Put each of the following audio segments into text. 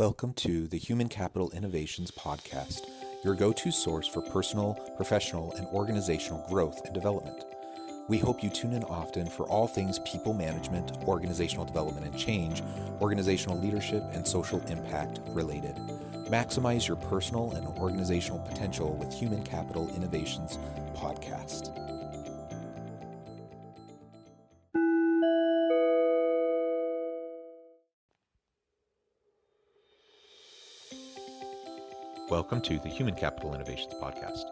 Welcome to the Human Capital Innovations Podcast, your go-to source for personal, professional, and organizational growth and development. We hope you tune in often for all things people management, organizational development and change, organizational leadership, and social impact related. Maximize your personal and organizational potential with Human Capital Innovations Podcast. Welcome to the Human Capital Innovations Podcast.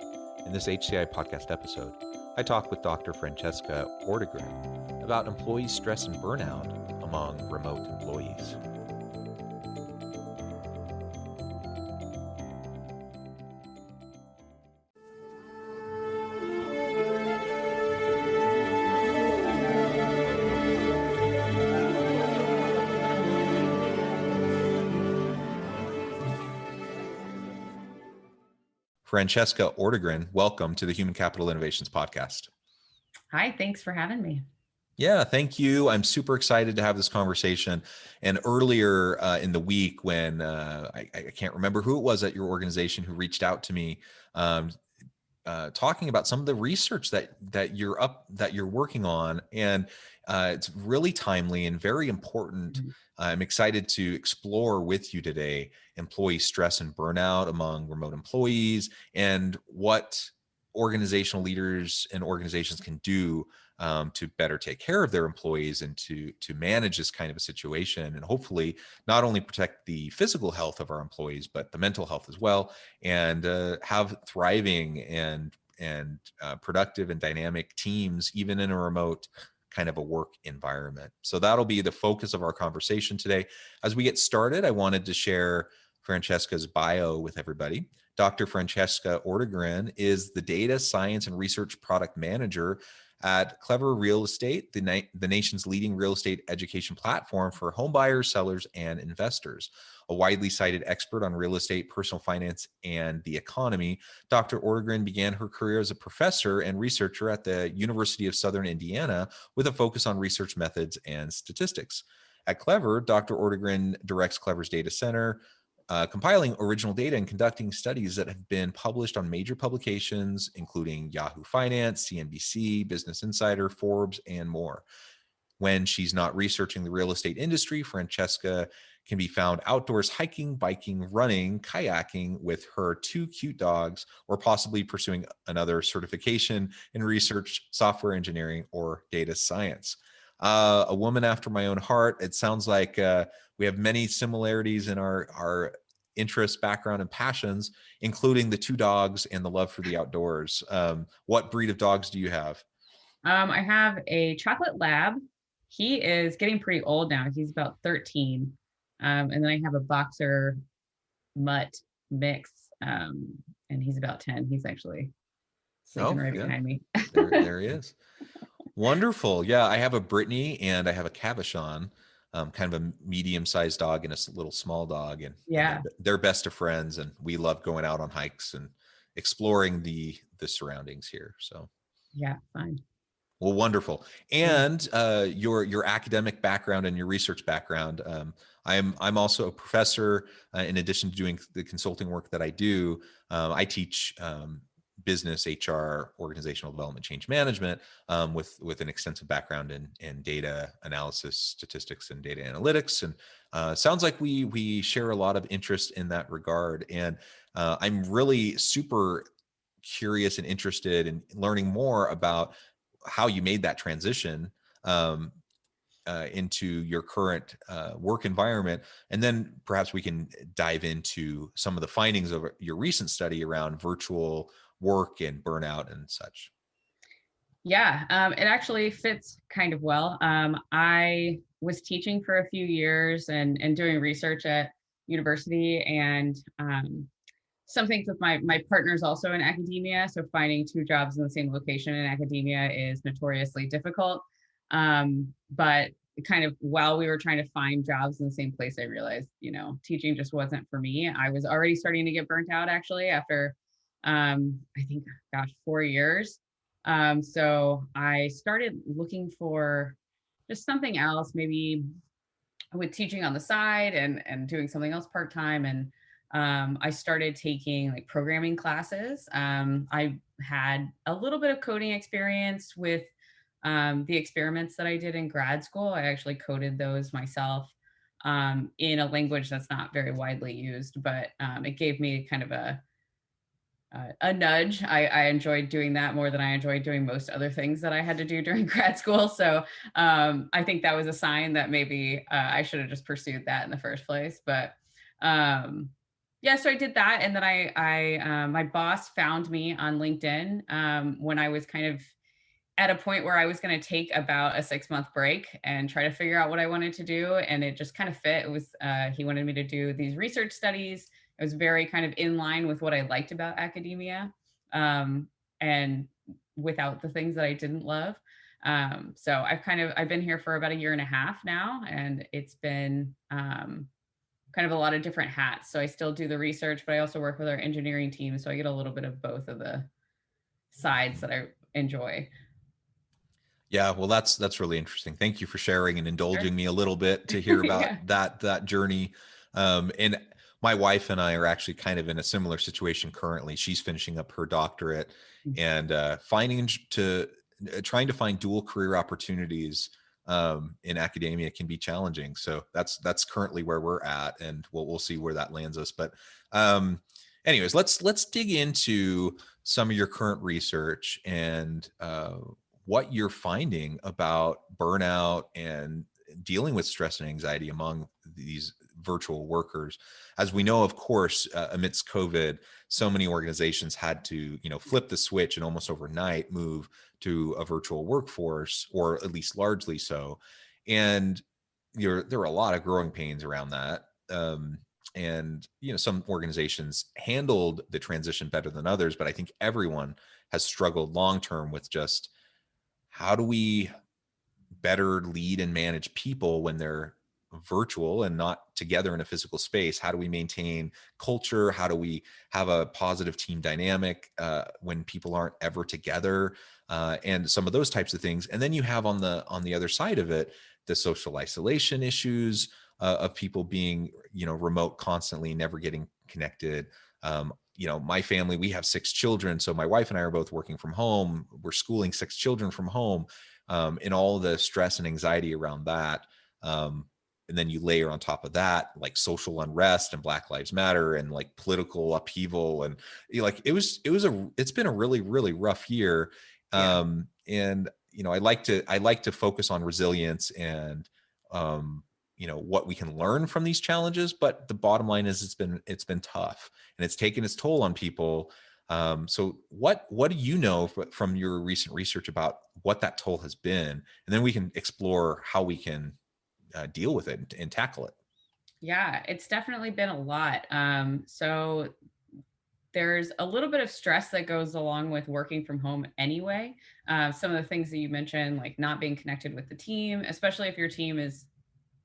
In this HCI podcast episode, I talk with Dr. Francesca Ortegren about employee stress and burnout among remote employees. Francesca Ortegren, welcome to the Human Capital Innovations Podcast. Hi, thanks for having me. Yeah, thank you. I'm super excited to have this conversation. And earlier in the week when I can't remember who it was at your organization who reached out to me talking about some of the research that you're working on. And it's really timely and very important. Mm-hmm. I'm excited to explore with you today employee stress and burnout among remote employees and what organizational leaders and organizations can do to better take care of their employees and to manage this kind of a situation and hopefully not only protect the physical health of our employees, but the mental health as well, and have thriving and productive and dynamic teams, even in a remote kind of a work environment. So that'll be the focus of our conversation today. As we get started, I wanted to share Francesca's bio with everybody. Dr. Francesca Ortegren is the Data Science and Research Product Manager at Clever Real Estate, the nation's leading real estate education platform for home buyers, sellers, and investors. A widely cited expert on real estate, personal finance, and the economy, Dr. Ortegren began her career as a professor and researcher at the University of Southern Indiana with a focus on research methods and statistics. At Clever, Dr. Ortegren directs Clever's data center, compiling original data and conducting studies that have been published on major publications, including Yahoo Finance, CNBC, Business Insider, Forbes, and more. When she's not researching the real estate industry, Francesca can be found outdoors hiking, biking, running, kayaking with her two cute dogs, or possibly pursuing another certification in research, software engineering, or data science. A woman after my own heart. It sounds like we have many similarities in our interests, background, and passions, including the two dogs and the love for the outdoors. What breed of dogs do you have? I have a chocolate lab. He is getting pretty old now. He's about 13. And then I have a boxer mutt mix, and he's about 10. He's actually sleeping behind me. There he is. Wonderful. Yeah, I have a Brittany and I have a Cavachon, kind of a medium-sized dog and a little small dog. And they're best of friends. And we love going out on hikes and exploring the surroundings here. So yeah, fine. Well, wonderful. And your academic background and your research background. I'm also a professor. In addition to doing the consulting work that I do, I teach business, HR, organizational development, change management, with an extensive background in data analysis, statistics, and data analytics. And sounds like we share a lot of interest in that regard. And I'm really super curious and interested in learning more about how you made that transition into your current work environment. And then perhaps we can dive into some of the findings of your recent study around virtual work and burnout and such. Yeah, it actually fits kind of well. I was teaching for a few years and doing research at university, and some things with my partner's also in academia. So finding two jobs in the same location in academia is notoriously difficult. But kind of while we were trying to find jobs in the same place, I realized, teaching just wasn't for me. I was already starting to get burnt out actually after, I think, 4 years. So I started looking for just something else, maybe with teaching on the side and doing something else part-time. And I started taking like programming classes. I had a little bit of coding experience with the experiments that I did in grad school. I actually coded those myself in a language that's not very widely used, but it gave me kind of a nudge. I enjoyed doing that more than I enjoyed doing most other things that I had to do during grad school. So I think that was a sign that maybe I should have just pursued that in the first place. But yeah, so I did that, and then my boss found me on LinkedIn when I was kind of at a point where I was going to take about a 6-month break and try to figure out what I wanted to do. And it just kind of fit. It was, he wanted me to do these research studies. It was very kind of in line with what I liked about academia, and without the things that I didn't love. So I've been here for about a year and a half now, and it's been kind of a lot of different hats. So I still do the research, but I also work with our engineering team. So I get a little bit of both of the sides that I enjoy. Yeah, well, that's really interesting. Thank you for sharing and Sure. indulging me a little bit to hear Yeah. about that journey. And my wife and I are actually kind of in a similar situation currently. She's finishing up her doctorate, and trying to find dual career opportunities in academia can be challenging. So that's currently where we're at, and we'll see where that lands us. But anyways, let's dig into some of your current research and what you're finding about burnout and dealing with stress and anxiety among these virtual workers. As we know, of course, amidst COVID, so many organizations had to, flip the switch and almost overnight move to a virtual workforce, or at least largely so. And there are a lot of growing pains around that. And some organizations handled the transition better than others, but I think everyone has struggled long term with just how do we better lead and manage people when they're virtual and not together in a physical space? How do we maintain culture? How do we have a positive team dynamic when people aren't ever together? And some of those types of things. And then you have on the other side of it, the social isolation issues of people being, remote constantly, never getting connected. My family, we have 6 children. So my wife and I are both working from home. We're schooling 6 children from home, and all the stress and anxiety around that. And then you layer on top of that, like social unrest and Black Lives Matter and like political upheaval. And it's been a really, really rough year. Yeah. And, I like to focus on resilience and, what we can learn from these challenges. But the bottom line is it's been tough, and it's taken its toll on people. So what do you know from your recent research about what that toll has been? And then we can explore how we can deal with it and tackle it. Yeah, it's definitely been a lot. So there's a little bit of stress that goes along with working from home anyway. Some of the things that you mentioned, like not being connected with the team, especially if your team is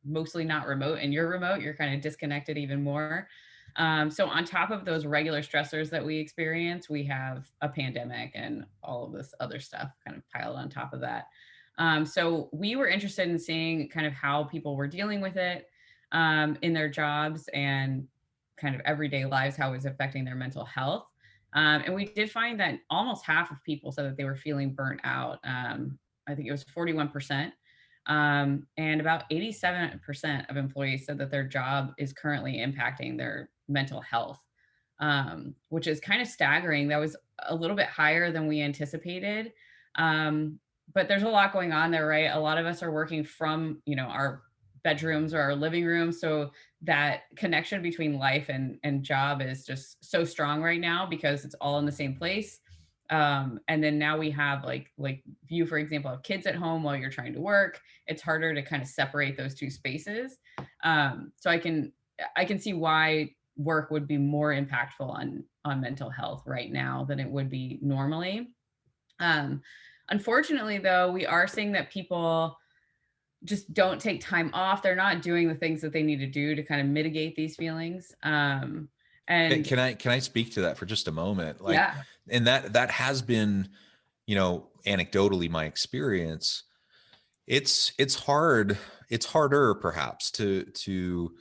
mostly not remote and you're remote, you're kind of disconnected even more. So on top of those regular stressors that we experience, we have a pandemic and all of this other stuff kind of piled on top of that. So we were interested in seeing kind of how people were dealing with it in their jobs and kind of everyday lives, how it was affecting their mental health. And we did find that almost half of people said that they were feeling burnt out. I think it was 41%. And about 87% of employees said that their job is currently impacting their mental health, which is kind of staggering. That was a little bit higher than we anticipated. But there's a lot going on there, right? A lot of us are working from, our bedrooms or our living room. So that connection between life and job is just so strong right now because it's all in the same place. And then now we have like you, for example, have kids at home while you're trying to work. It's harder to kind of separate those two spaces. So I can see why work would be more impactful on mental health right now than it would be normally. Unfortunately, though, we are seeing that people just don't take time off. They're not doing the things that they need to do to kind of mitigate these feelings. And Can I speak to that for just a moment? Like, yeah, and that has been, anecdotally my experience. It's hard. It's harder perhaps to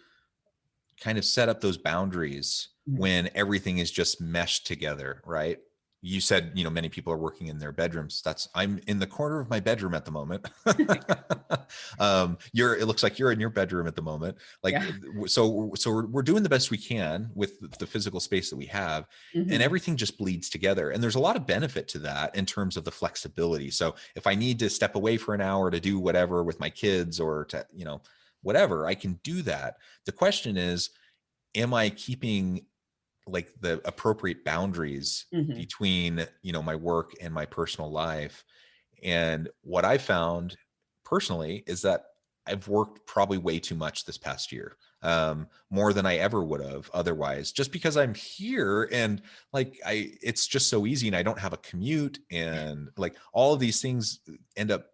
kind of set up those boundaries Mhm. when everything is just meshed together, right? You said, many people are working in their bedrooms. I'm in the corner of my bedroom at the moment. It looks like you're in your bedroom at the moment. Like, Yeah. so we're doing the best we can with the physical space that we have, and Hmm. everything just bleeds together. And there's a lot of benefit to that in terms of the flexibility. So if I need to step away for an hour to do whatever with my kids or to, whatever, I can do that. The question is, am I keeping like the appropriate boundaries Hmm. between, my work and my personal life? And what I found personally is that I've worked probably way too much this past year, more than I ever would have otherwise, just because I'm here and like it's just so easy and I don't have a commute and like all of these things end up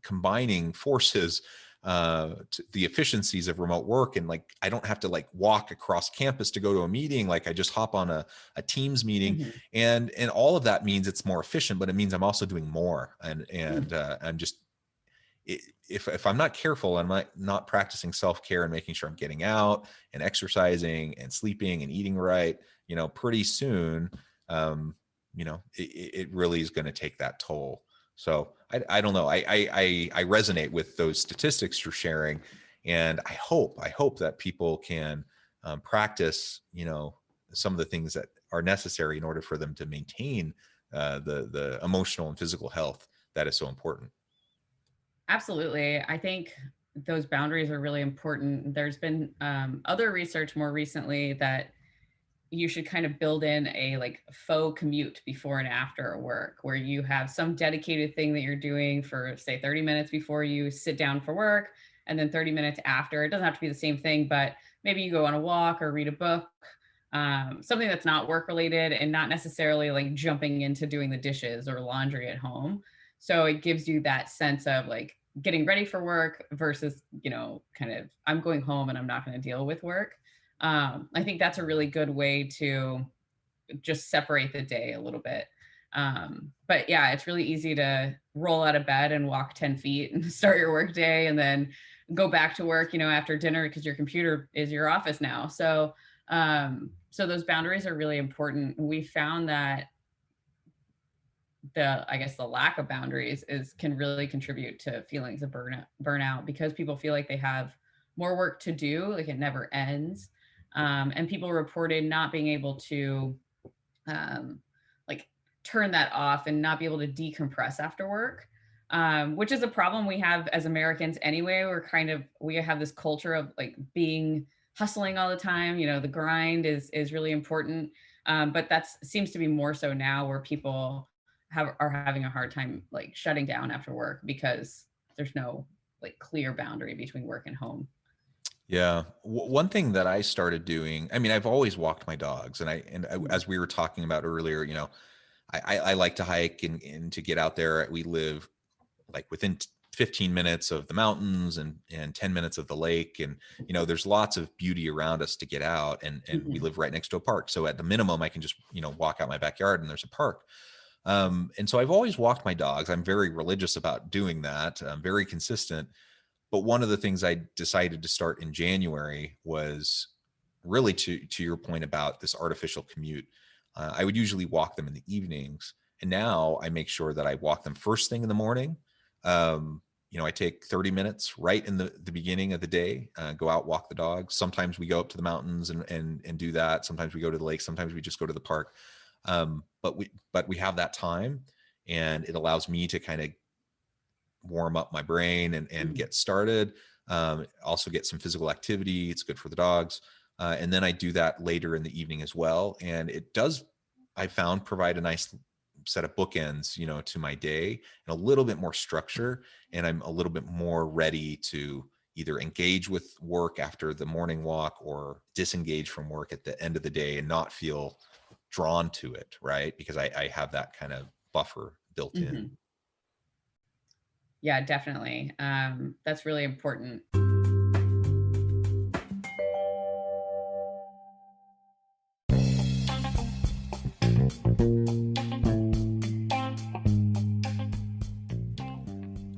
combining forces to the efficiencies of remote work. And like, I don't have to like walk across campus to go to a meeting. Like I just hop on a Teams meeting, Hmm. and all of that means it's more efficient, but it means I'm also doing more. And I'm just, if I'm not careful, I'm not practicing self-care and making sure I'm getting out and exercising and sleeping and eating right, pretty soon, it really is going to take that toll. So I don't know. I resonate with those statistics you're sharing, and I hope that people can practice, some of the things that are necessary in order for them to maintain the emotional and physical health that is so important. Absolutely. I think those boundaries are really important. There's been other research more recently that you should kind of build in a like faux commute before and after work, where you have some dedicated thing that you're doing for say 30 minutes before you sit down for work, and then 30 minutes after. It doesn't have to be the same thing, but maybe you go on a walk or read a book, something that's not work related and not necessarily like jumping into doing the dishes or laundry at home. So it gives you that sense of like getting ready for work versus, kind of I'm going home and I'm not going to deal with work. I think that's a really good way to just separate the day a little bit. But yeah, it's really easy to roll out of bed and walk 10 feet and start your work day and then go back to work, after dinner because your computer is your office now. So those boundaries are really important. We found that I guess the lack of boundaries can really contribute to feelings of burnout because people feel like they have more work to do, like it never ends. And people reported not being able to um, like turn that off and not be able to decompress after work, which is a problem we have as Americans anyway. We have this culture of like being hustling all the time. The grind is really important, but that seems to be more so now, where people are having a hard time like shutting down after work because there's no like clear boundary between work and home. Yeah. One thing that I started doing, I mean, I've always walked my dogs, and Mhm. as we were talking about earlier, I like to hike and to get out there. We live like within 15 minutes of the mountains and 10 minutes of the lake. And, there's lots of beauty around us to get out, and we Mhm. live right next to a park. So at the minimum, I can just, walk out my backyard and there's a park. And so I've always walked my dogs. I'm very religious about doing that. I'm very consistent. But one of the things I decided to start in January was really to your point about this artificial commute. I would usually walk them in the evenings, and now I make sure that I walk them first thing in the morning. I take 30 minutes right in the beginning of the day, go out, walk the dogs. Sometimes we go up to the mountains and do that. Sometimes we go to the lake. Sometimes we just go to the park. But we have that time, and it allows me to kind of warm up my brain and Mhm. get started. Also get some physical activity. It's good for the dogs. And then I do that later in the evening as well. And it does, I found, provide a nice set of bookends, to my day, and a little bit more structure. And I'm a little bit more ready to either engage with work after the morning walk or disengage from work at the end of the day and not feel drawn to it, right? Because I have that kind of buffer built in. Mhm. Yeah, definitely. That's really important.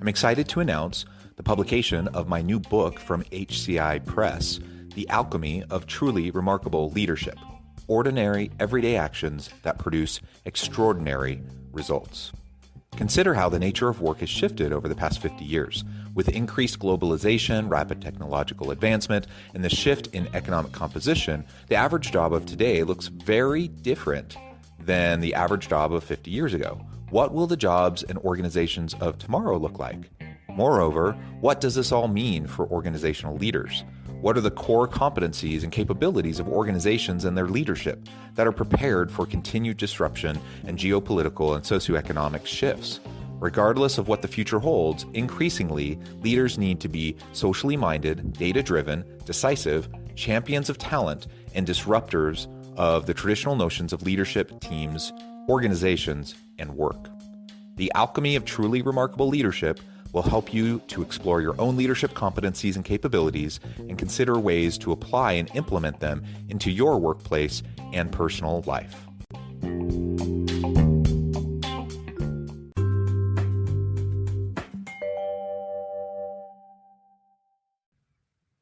I'm excited to announce the publication of my new book from HCI Press, The Alchemy of Truly Remarkable Leadership: Ordinary, Everyday Actions That Produce Extraordinary Results. Consider how the nature of work has shifted over the past 50 years. With increased globalization, rapid technological advancement, and the shift in economic composition, the average job of today looks very different than the average job of 50 years ago. What will the jobs and organizations of tomorrow look like? Moreover, what does this all mean for organizational leaders? What are the core competencies and capabilities of organizations and their leadership that are prepared for continued disruption and geopolitical and socioeconomic shifts? Regardless of what the future holds, increasingly, leaders need to be socially minded, data-driven, decisive, champions of talent, and disruptors of the traditional notions of leadership, teams, organizations, and work. The Alchemy of Truly Remarkable Leadership will help you to explore your own leadership competencies and capabilities and consider ways to apply and implement them into your workplace and personal life.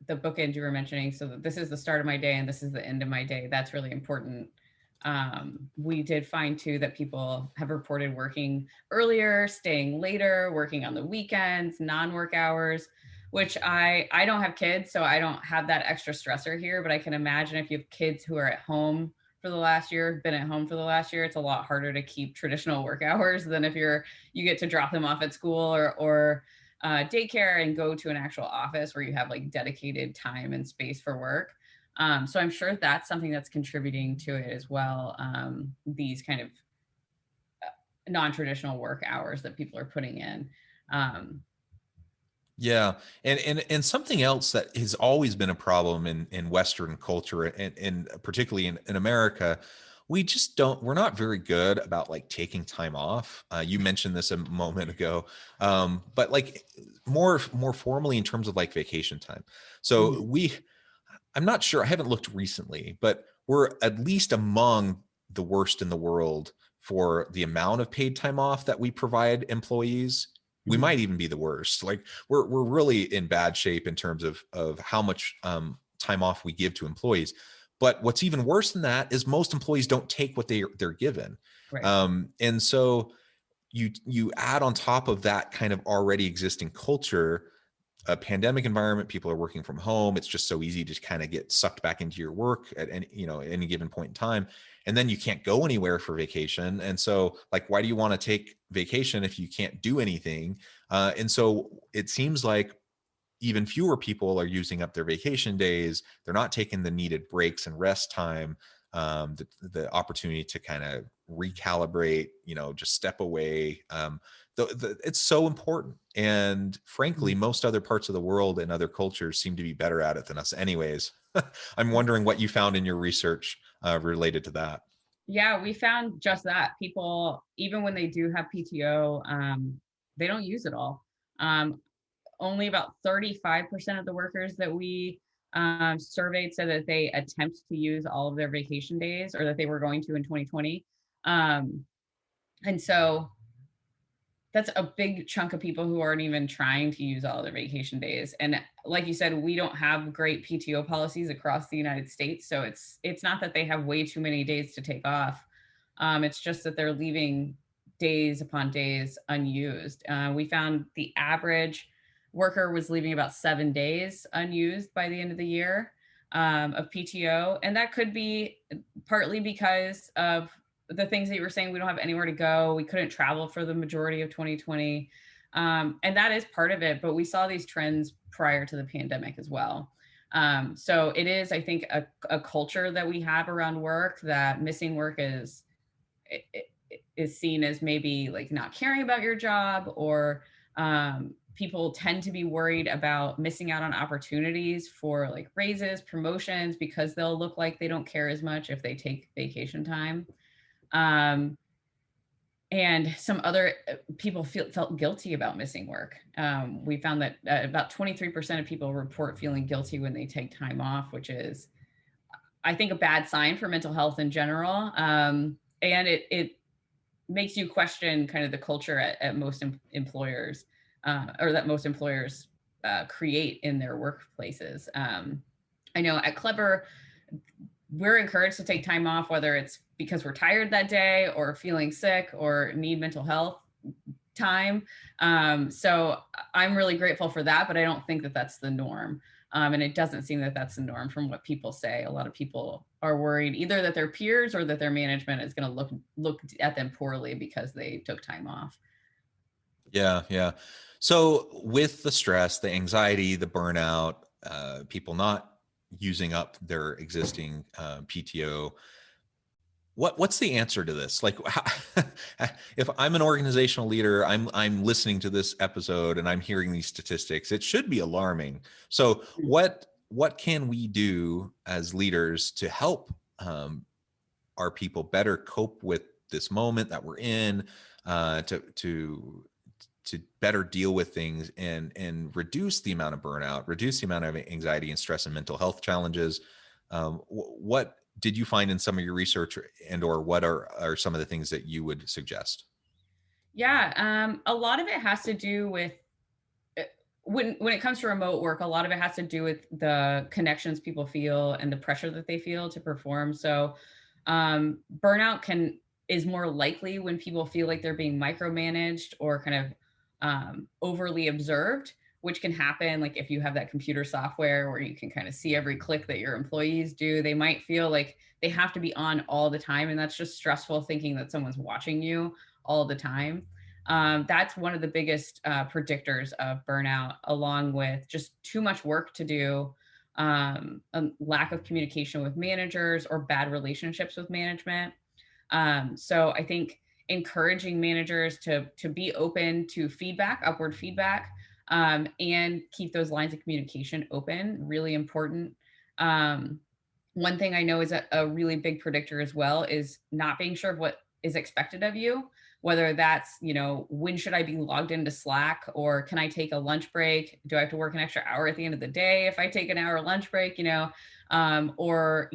The bookend you were mentioning, so that this is the start of my day and this is the end of my day, that's really important. We did find too that people have reported working earlier, staying later, working on the weekends, non-work hours, which I don't have kids, so I don't have that extra stressor here, but I can imagine if you have kids who are at home for the last year, been at home for the last year, it's a lot harder to keep traditional work hours than if you get to drop them off at school or daycare and go to an actual office where you have like dedicated time and space for work. So I'm sure that's something that's contributing to it as well. These kind of non-traditional work hours that people are putting in. Yeah. And something else that has always been a problem in Western culture and particularly in America, we're not very good about like taking time off. You mentioned this a moment ago, but like more formally in terms of like vacation time. So I'm not sure, I haven't looked recently, but we're at least among the worst in the world for the amount of paid time off that we provide employees. We might even be the worst. Like we're really in bad shape in terms of how much time off we give to employees. But what's even worse than that is most employees don't take what they're given. Right. And so you add on top of that kind of already existing culture, a pandemic environment, people are working from home. It's just so easy to kind of get sucked back into your work at any given point in time. And then you can't go anywhere for vacation. And so like, why do you want to take vacation if you can't do anything? And so it seems like even fewer people are using up their vacation days. They're not taking the needed breaks and rest time, the opportunity to kind of recalibrate, just step away. It's so important. And frankly, most other parts of the world and other cultures seem to be better at it than us anyways. I'm wondering what you found in your research related to that. Yeah, we found just that. People, even when they do have PTO, they don't use it all. Only about 35% of the workers that we surveyed said that they attempt to use all of their vacation days or that they were going to in 2020. And so that's a big chunk of people who aren't even trying to use all their vacation days. And like you said, we don't have great PTO policies across the United States. So it's not that they have way too many days to take off. It's just that they're leaving days upon days unused. We found the average worker was leaving about 7 days unused by the end of the year of PTO. And that could be partly because of the things that you were saying. We don't have anywhere to go. We couldn't travel for the majority of 2020. And that is part of it, but we saw these trends prior to the pandemic as well. So it is, I think, a culture that we have around work that missing work is seen as maybe like not caring about your job, or people tend to be worried about missing out on opportunities for like raises, promotions, because they'll look like they don't care as much if they take vacation time. And some other people felt guilty about missing work. We found that about 23% of people report feeling guilty when they take time off, which is, I think, a bad sign for mental health in general. And it makes you question kind of the culture at most employers, or that most employers create in their workplaces. I know at Clever, we're encouraged to take time off, whether it's because we're tired that day or feeling sick or need mental health time. So I'm really grateful for that, but I don't think that that's the norm. And it doesn't seem that that's the norm from what people say. A lot of people are worried either that their peers or that their management is going to look at them poorly because they took time off. Yeah, yeah. So with the stress, the anxiety, the burnout, people not using up their existing PTO, what's the answer to this? Like, if I'm an organizational leader, I'm listening to this episode and I'm hearing these statistics, it should be alarming. So what can we do as leaders to help our people better cope with this moment that we're in, to better deal with things and reduce the amount of burnout, reduce the amount of anxiety and stress and mental health challenges? What did you find in some of your research, and or what are some of the things that you would suggest? Yeah, a lot of it has to do with when it comes to remote work, a lot of it has to do with the connections people feel and the pressure that they feel to perform. So burnout is more likely when people feel like they're being micromanaged or kind of overly observed, which can happen. Like if you have that computer software where you can kind of see every click that your employees do, they might feel like they have to be on all the time. And that's just stressful thinking that someone's watching you all the time. That's one of the biggest predictors of burnout, along with just too much work to do, a lack of communication with managers, or bad relationships with management. So I think encouraging managers to be open to feedback, upward feedback, and keep those lines of communication open, really important. One thing I know is a really big predictor as well is not being sure of what is expected of you, whether that's, when should I be logged into Slack, or can I take a lunch break? Do I have to work an extra hour at the end of the day if I take an hour lunch break, or,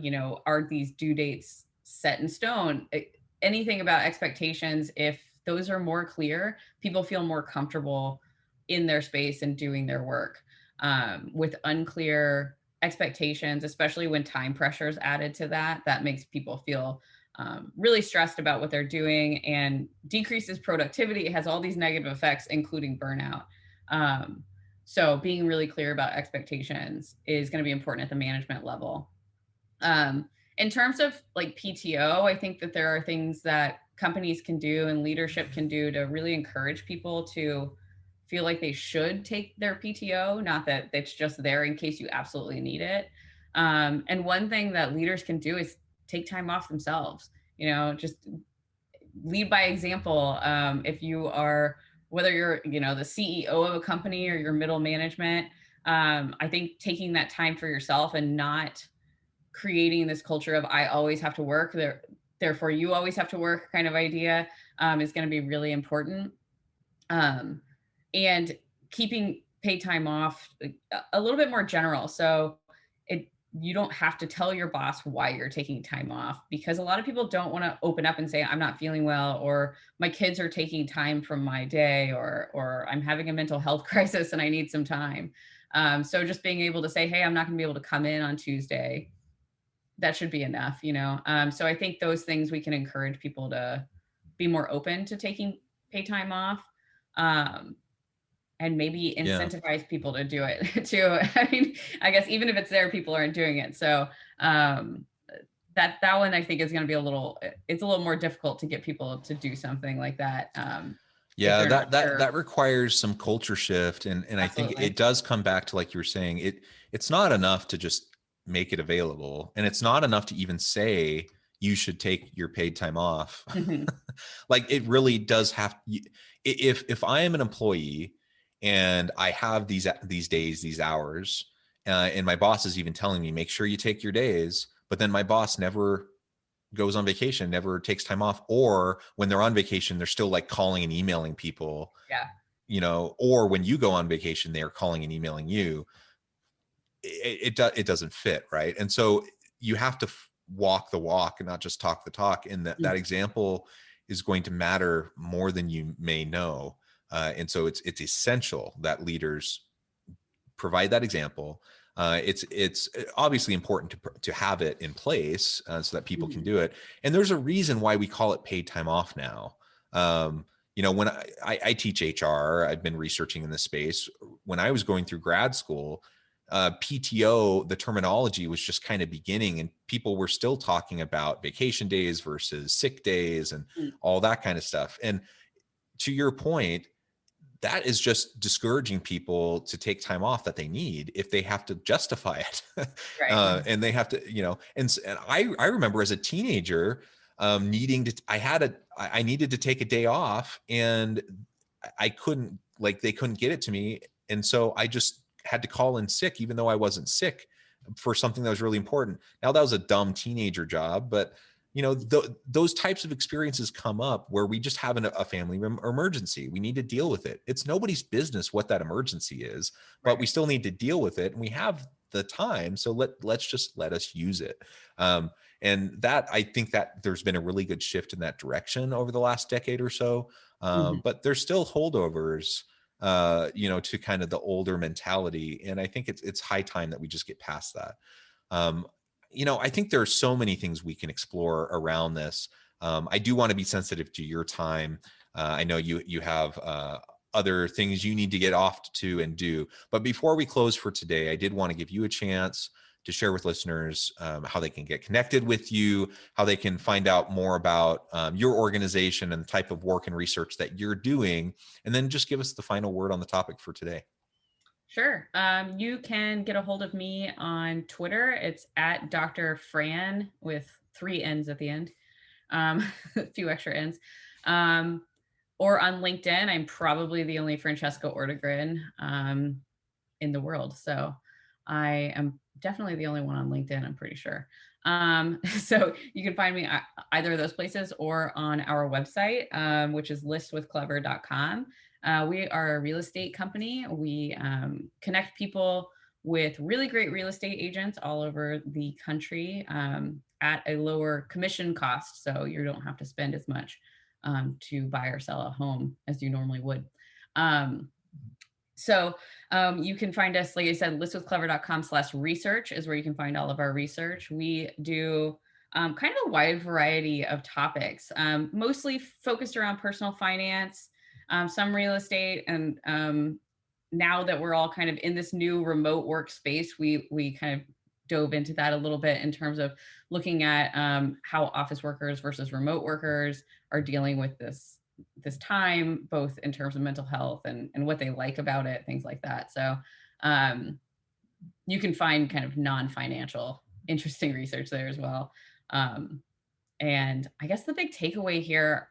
are these due dates set in stone? Anything about expectations, if those are more clear, people feel more comfortable in their space and doing their work. With unclear expectations, especially when time pressure is added to that makes people feel really stressed about what they're doing and decreases productivity. It has all these negative effects, including burnout. So being really clear about expectations is going to be important at the management level. In terms of like PTO, I think that there are things that companies can do and leadership can do to really encourage people to feel like they should take their PTO, not that it's just there in case you absolutely need it. And one thing that leaders can do is take time off themselves, just lead by example. If you are, whether you're, the CEO of a company or your middle management, I think taking that time for yourself and not creating this culture of I always have to work, therefore you always have to work kind of idea is going to be really important. And keeping paid time off a little bit more general. So you don't have to tell your boss why you're taking time off, because a lot of people don't want to open up and say, I'm not feeling well, or my kids are taking time from my day, or I'm having a mental health crisis and I need some time. So just being able to say, hey, I'm not going to be able to come in on Tuesday, that should be enough, So I think those things we can encourage people to be more open to taking paid time off. And maybe incentivize people to do it too. I mean, I guess even if it's there, people aren't doing it. So that one I think is going to be it's a little more difficult to get people to do something like that. Yeah, that sure. that requires some culture shift, and I think it does come back to, like you were saying, it's not enough to just make it available, and it's not enough to even say you should take your paid time off. Mm-hmm. Like it really does have. If I am an employee and I have these days, these hours, and my boss is even telling me make sure you take your days, but then my boss never goes on vacation, never takes time off, or when they're on vacation, they're still like calling and emailing people. Yeah. Or when you go on vacation, they're calling and emailing you. It doesn't fit, right? And so you have to walk the walk and not just talk the talk. And that example is going to matter more than you may know. And so it's essential that leaders provide that example. It's obviously important to have it in place so that people can do it. And there's a reason why we call it paid time off now. When I teach HR, I've been researching in this space. When I was going through grad school, PTO, the terminology was just kind of beginning, and people were still talking about vacation days versus sick days and all that kind of stuff. And to your point, that is just discouraging people to take time off that they need if they have to justify it. Right. And they have to, and I remember as a teenager, needing to, I needed to take a day off, and I couldn't, like, they couldn't get it to me. And so I just had to call in sick, even though I wasn't sick, for something that was really important. Now, that was a dumb teenager job, but those types of experiences come up where we just have a family emergency. We need to deal with it. It's nobody's business what that emergency is, but we still need to deal with it, and we have the time. So let us use it. And that, I think that there's been a really good shift in that direction over the last decade or so. But there's still holdovers, to kind of the older mentality. And I think it's high time that we just get past that. I think there are so many things we can explore around this. I do want to be sensitive to your time. I know you have other things you need to get off to and do. But before we close for today, I did want to give you a chance to share with listeners how they can get connected with you, how they can find out more about your organization and the type of work and research that you're doing, and then just give us the final word on the topic for today. Sure. You can get a hold of me on Twitter. It's at Dr. Fran with 3 N's at the end, a few extra N's. Or on LinkedIn. I'm probably the only Francesca Ortegren in the world. So I am definitely the only one on LinkedIn, I'm pretty sure. So you can find me either of those places or on our website, which is listwithclever.com. We are a real estate company. We connect people with really great real estate agents all over the country at a lower commission cost. So you don't have to spend as much to buy or sell a home as you normally would. So you can find us, like I said, listwithclever.com/research is where you can find all of our research. We do kind of a wide variety of topics, mostly focused around personal finance, some real estate. And now that we're all kind of in this new remote workspace, we kind of dove into that a little bit in terms of looking at how office workers versus remote workers are dealing with this time, both in terms of mental health and what they like about it, things like that. So you can find kind of non-financial interesting research there as well. And I guess the big takeaway here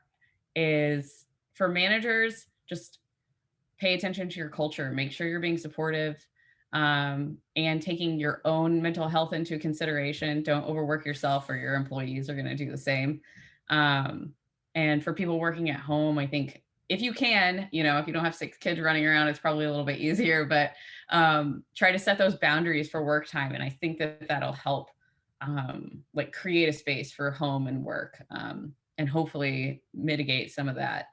is for managers, just pay attention to your culture, make sure you're being supportive, and taking your own mental health into consideration. Don't overwork yourself, or your employees are going to do the same. And for people working at home, I think if you can, if you don't have 6 kids running around, it's probably a little bit easier, but try to set those boundaries for work time. And I think that that'll help like create a space for home and work, and hopefully mitigate some of that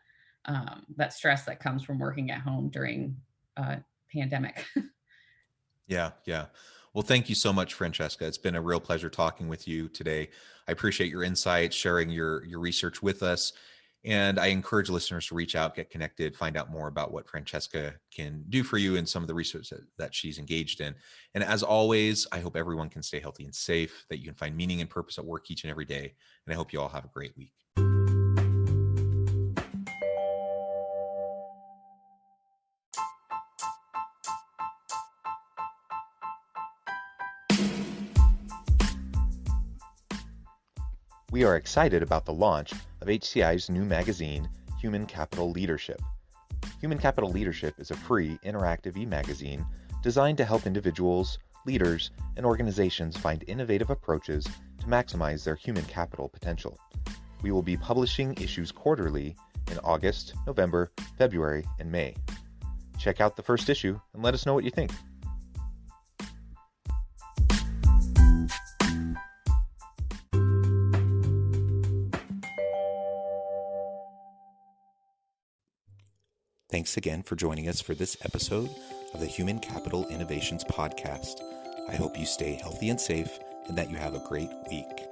stress that comes from working at home during pandemic. Yeah. Well, thank you so much, Francesca. It's been a real pleasure talking with you today. I appreciate your insights, sharing your research with us. And I encourage listeners to reach out, get connected, find out more about what Francesca can do for you and some of the research that she's engaged in. And as always, I hope everyone can stay healthy and safe, that you can find meaning and purpose at work each and every day. And I hope you all have a great week. We are excited about the launch of HCI's new magazine, Human Capital Leadership. Human Capital Leadership is a free, interactive e-magazine designed to help individuals, leaders, and organizations find innovative approaches to maximize their human capital potential. We will be publishing issues quarterly in August, November, February, and May. Check out the first issue and let us know what you think. Thanks again for joining us for this episode of the Human Capital Innovations Podcast. I hope you stay healthy and safe and that you have a great week.